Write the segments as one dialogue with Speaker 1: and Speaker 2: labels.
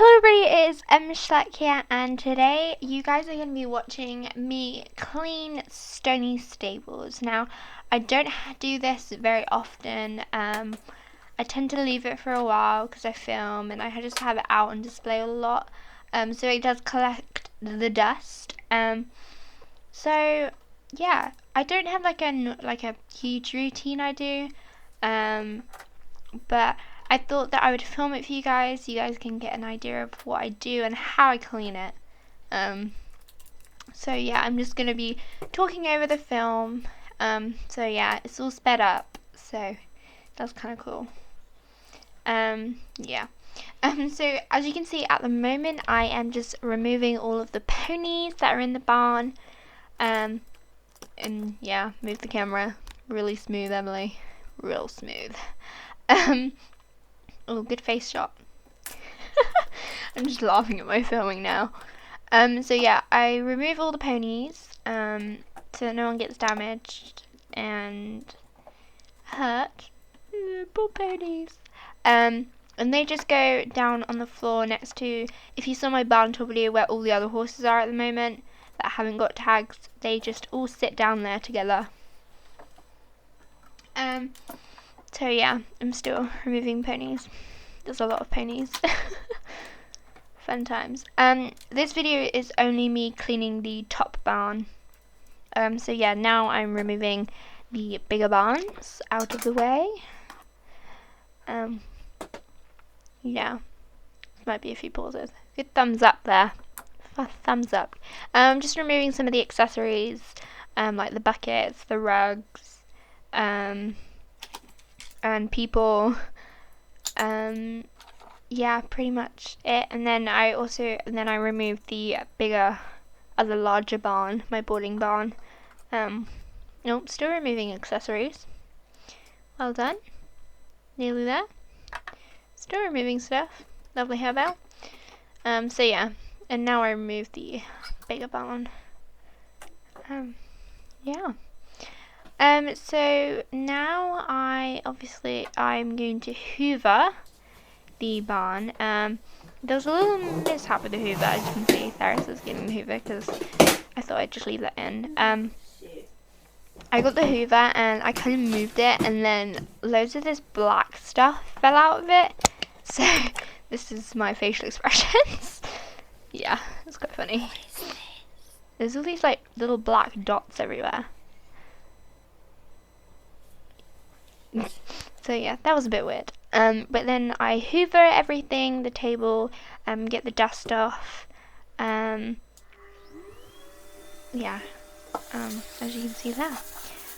Speaker 1: Hello everybody, it is Schleich here, and today you guys are going to be watching me clean Stony stables. Now, I don't do this very often. I tend to leave it for a while because I film and I just have it out on display a lot. So it does collect the dust. So yeah, I don't have like a huge routine I do. But I thought that I would film it for you guys. You guys can get an idea of what I do and how I clean it. So yeah, I'm just gonna be talking over the film. So yeah, it's all sped up. So that's kind of cool. Yeah. So as you can see at the moment, I am just removing all of the ponies that are in the barn. And yeah, move the camera. Really smooth, Emily. Real smooth. Oh, good face shot. I'm just laughing at my filming now. So yeah, I remove all the ponies, so that no one gets damaged and hurt. Poor ponies. And they just go down on the floor next to, if you saw my barn tour video where all the other horses are at the moment that haven't got tags, they just all sit down there together. So yeah, I'm still removing ponies. There's a lot of ponies. Fun times. This video is only me cleaning the top barn. So yeah, now I'm removing the bigger barns out of the way. Yeah, might be a few pauses. Good thumbs up there. Thumbs up. Just removing some of the accessories, like the buckets, the rugs, and people. Yeah, pretty much it. And then I removed the larger barn, my boarding barn. Nope, still removing accessories. Well done. Nearly there. Still removing stuff. Lovely hairbell. So yeah, and now I remove the bigger barn. Yeah. So now I'm going to hoover the barn. There was a little mishap with the hoover, as you can see. Theris is getting the hoover because I thought I'd just leave that in. I got the hoover and I kind of moved it, and then loads of this black stuff fell out of it. So this is my facial expressions. Yeah, it's quite funny. There's all these like little black dots everywhere. So yeah, that was a bit weird. But then I hoover everything, the table, get the dust off. Yeah, as you can see there,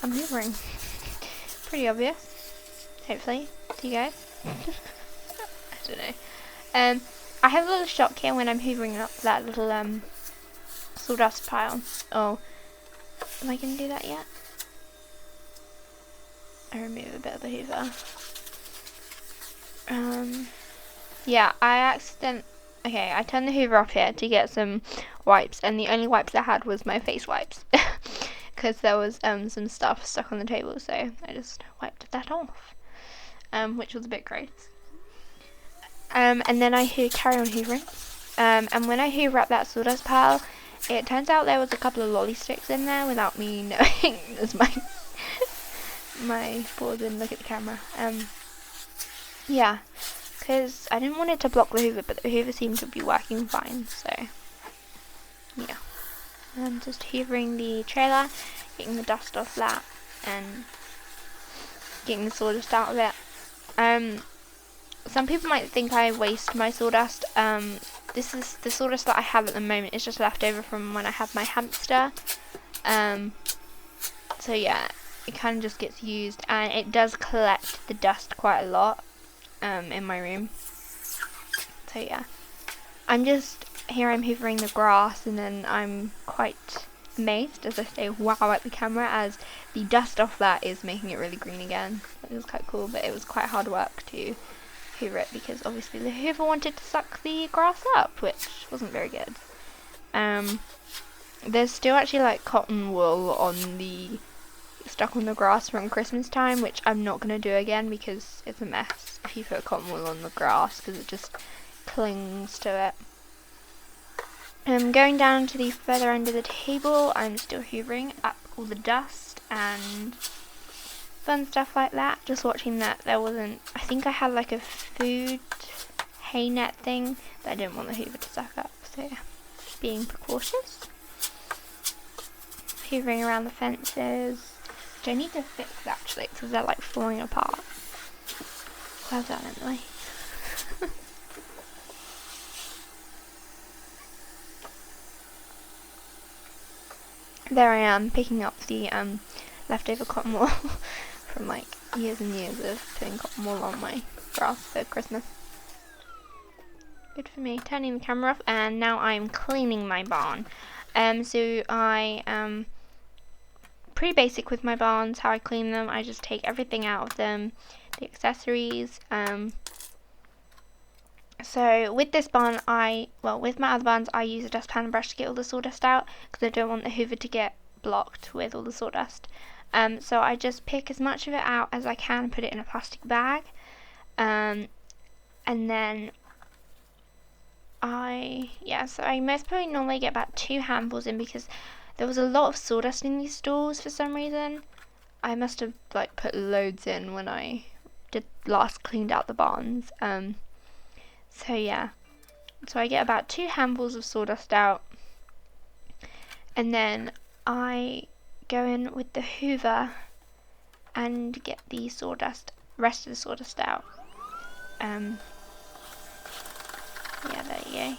Speaker 1: I'm hoovering. Pretty obvious, hopefully, to you guys. I don't know. I have a little shock here when I'm hoovering up that little sawdust pile. Oh, am I gonna do that yet? I remove a bit of the hoover. Yeah, I turned the hoover off here to get some wipes, and the only wipes I had was my face wipes. Because there was some stuff stuck on the table, so I just wiped that off. Which was a bit gross. And then I carry on hoovering. And when I hoover up that sawdust pile, it turns out there was a couple of lolly sticks in there without me knowing. There's my board and look at the camera. Yeah, because I didn't want it to block the hoover, but the hoover seemed to be working fine, so yeah. I'm just hoovering the trailer, getting the dust off that, and getting the sawdust out of it. Some people might think I waste my sawdust. This is the sawdust that I have at the moment. It's just left over from when I have my hamster. So yeah, it kind of just gets used, and it does collect the dust quite a lot in my room. So yeah, I'm hoovering the grass, and then I'm quite amazed as I say wow at the camera, as the dust off that is making it really green again. It was quite cool, but it was quite hard work to hoover it because obviously the hoover wanted to suck the grass up, which wasn't very good. There's still actually like cotton wool stuck on the grass from Christmas time, which I'm not going to do again because it's a mess if you put cotton wool on the grass, because it just clings to it. Going down to the further end of the table, I'm still hoovering up all the dust and fun stuff like that. Just watching that there wasn't, I think I had like a food hay net thing that I didn't want the hoover to suck up, so yeah, being precautious. Hoovering around the fences, which I need to fix actually because they're like falling apart. Well done, Emily. There I am picking up the leftover cotton wool from like years and years of putting cotton wool on my grass for Christmas. Good for me. Turning the camera off, and now I'm cleaning my barn. So I pretty basic with my barns. How I clean them, I just take everything out of them, the accessories. So with this barn, with my other barns, I use a dustpan and brush to get all the sawdust out because I don't want the hoover to get blocked with all the sawdust. So I just pick as much of it out as I can and put it in a plastic bag. And then so I most probably normally get about 2 handfuls in because there was a lot of sawdust in these stalls for some reason. I must have like put loads in when I did last cleaned out the barns. So yeah, so I get about 2 handfuls of sawdust out, and then I go in with the hoover and get the rest of the sawdust out. Yeah, there you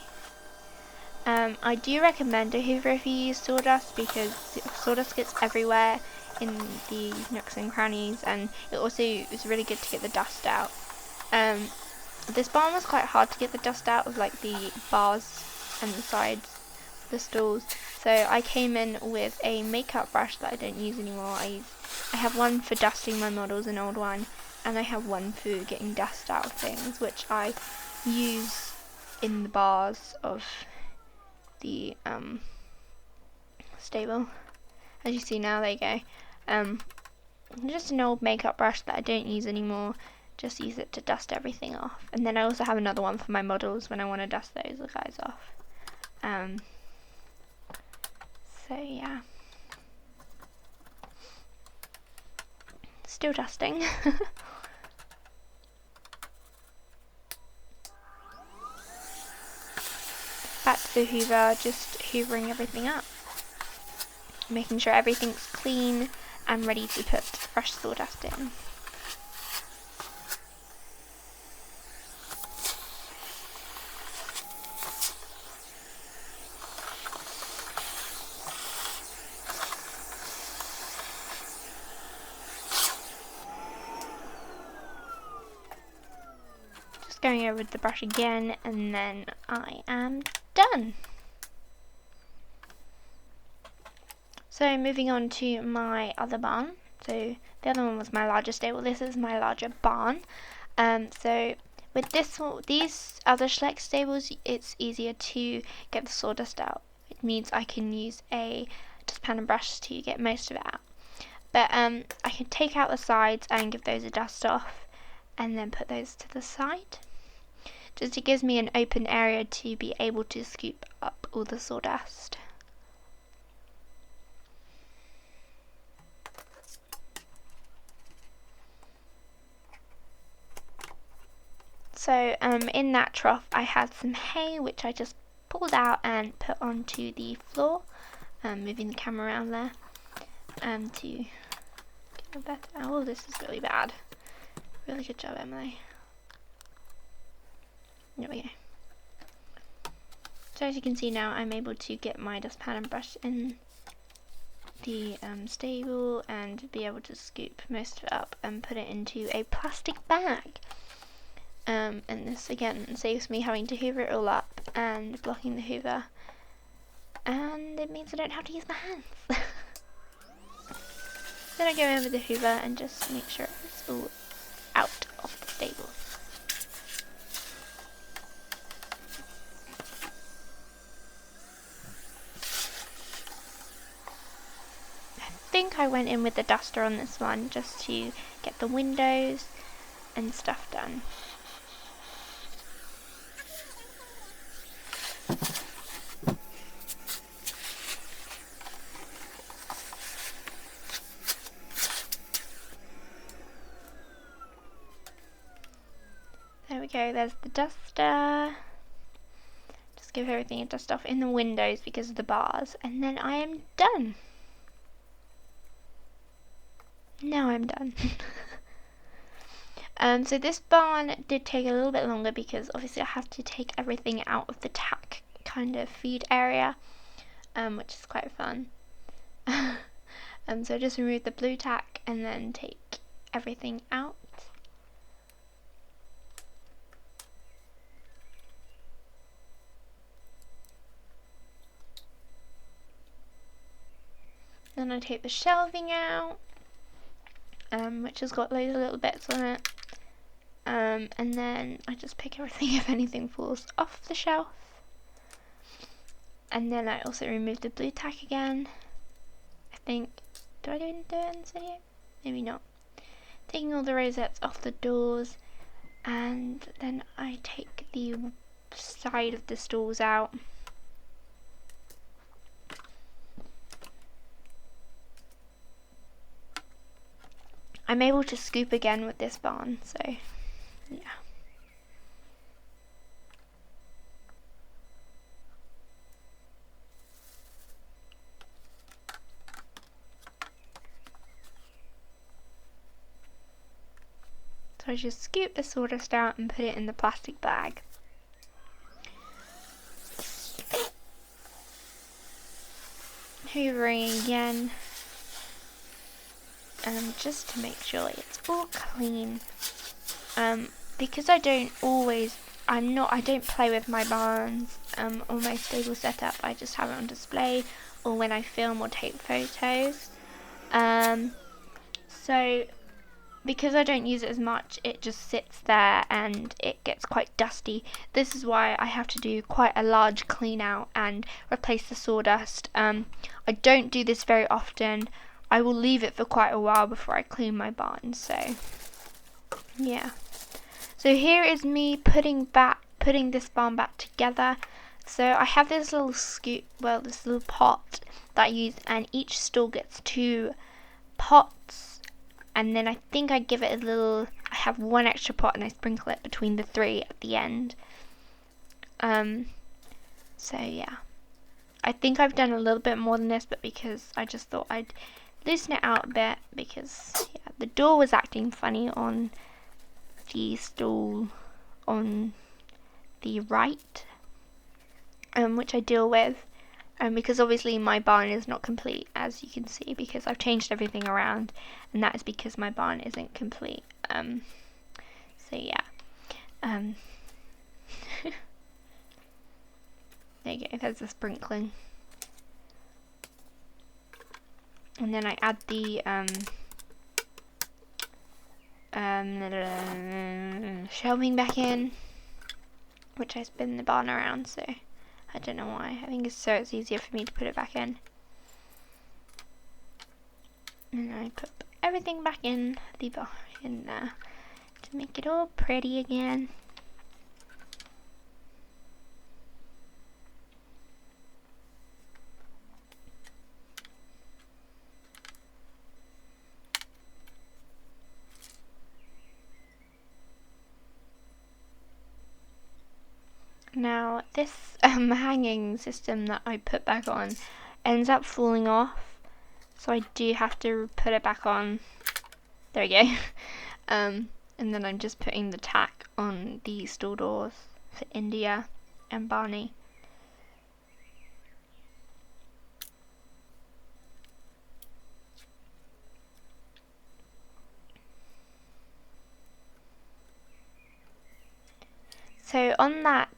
Speaker 1: go. I do recommend a hoover if you use sawdust because sawdust gets everywhere in the nooks and crannies, and it also is really good to get the dust out. This barn was quite hard to get the dust out of like the bars and the sides of the stalls, so I came in with a makeup brush that I don't use anymore. I have one for dusting my models, an old one, and I have one for getting dust out of things, which I use in the bars of the stable. As you see now, there you go. Just an old makeup brush that I don't use anymore. Just use it to dust everything off. And then I also have another one for my models when I want to dust those guys off. So yeah. Still dusting. Back to the hoover, just hoovering everything up. Making sure everything's clean and ready to put fresh sawdust in. Going over with the brush again, and then I am done. So moving on to my other barn. So the other one was my larger stable. This is my larger barn. So with these other Schleich stables, it's easier to get the sawdust out. It means I can use a dustpan and brush to get most of it out. But I can take out the sides and give those a dust off, and then put those to the side. Just it gives me an open area to be able to scoop up all the sawdust. So in that trough I had some hay which I just pulled out and put onto the floor. Moving the camera around there to get a better. Oh, this is really bad. Really good job, Emily. There we go. So as you can see now, I'm able to get my dustpan and brush in the stable and be able to scoop most of it up and put it into a plastic bag. And this again saves me having to hoover it all up and blocking the hoover, and it means I don't have to use my hands. Then I go over the hoover and just make sure it's all out of the stable. I think I went in with the duster on this one just to get the windows and stuff done. we go, there's the duster. Just give everything a dust off in the windows because of the bars, and then I am done. Now I'm done. So this barn did take a little bit longer because obviously I have to take everything out of the tack kind of feed area, which is quite fun. So just remove the blue tack and then take everything out. Then I take the shelving out, which has got loads of little bits on it. And then I just pick everything if anything falls off the shelf. And then I also remove the blue tack again. I think, do I do it in this video? Maybe not. Taking all the rosettes off the doors, and then I take the side of the stalls out. I'm able to scoop again with this barn, so yeah. So I just scoop the sawdust out and put it in the plastic bag. Hoovering again, just to make sure it's all clean. Because I don't play with my barns or my stable setup. I just have it on display, or when I film or take photos. So because I don't use it as much, it just sits there and it gets quite dusty. This is why I have to do quite a large clean out and replace the sawdust. I don't do this very often. I will leave it for quite a while before I clean my barn, so yeah. So here is me putting this barn back together. So I have this little this little pot that I use, and each stall gets 2 pots, and then I think I give it I have 1 extra pot and I sprinkle it between the 3 at the end. So yeah, I think I've done a little bit more than this, but because I just thought I'd loosen it out a bit, because yeah, the door was acting funny on the stall on the right, which I deal with, because obviously my barn is not complete, as you can see, because I've changed everything around, and that is because my barn isn't complete. So yeah, there you go, there's the sprinkling. And then I add the shelving back in, which I spin the barn around, so I don't know why. I think it's easier for me to put it back in. And I put everything back in the barn in there to make it all pretty again. Now this hanging system that I put back on ends up falling off, so I do have to put it back on. There we go. And then I'm just putting the tack on the stall doors for India and Barney. So on that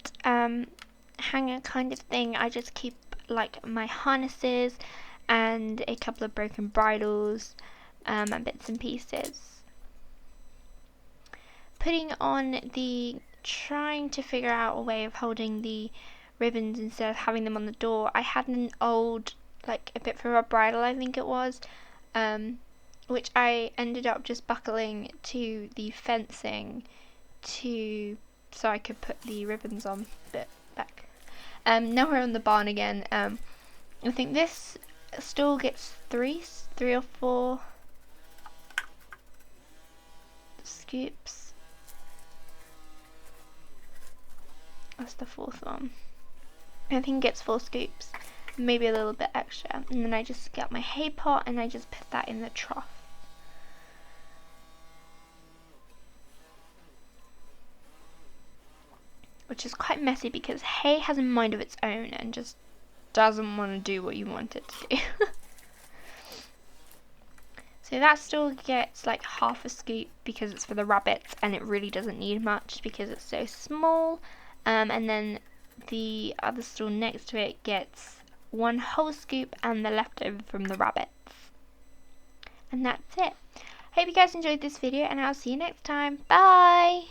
Speaker 1: hanger kind of thing, I just keep like my harnesses and a couple of broken bridles and bits and pieces. Trying to figure out a way of holding the ribbons instead of having them on the door. I had an old, like a bit for a bridle, I think it was, which I ended up just buckling to the fencing so I could put the ribbons on a bit back. Now we're on the barn again. I think this stall gets 3 or 4 scoops. That's the fourth one. I think it's 4 scoops, maybe a little bit extra. And then I just get my hay pot and I just put that in the trough. Which is quite messy because hay has a mind of its own and just doesn't want to do what you want it to do. So that still gets like half a scoop because it's for the rabbits, and it really doesn't need much because it's so small. And then the other stool next to it gets 1 whole scoop and the leftover from the rabbits. And that's it. Hope you guys enjoyed this video, and I'll see you next time. Bye!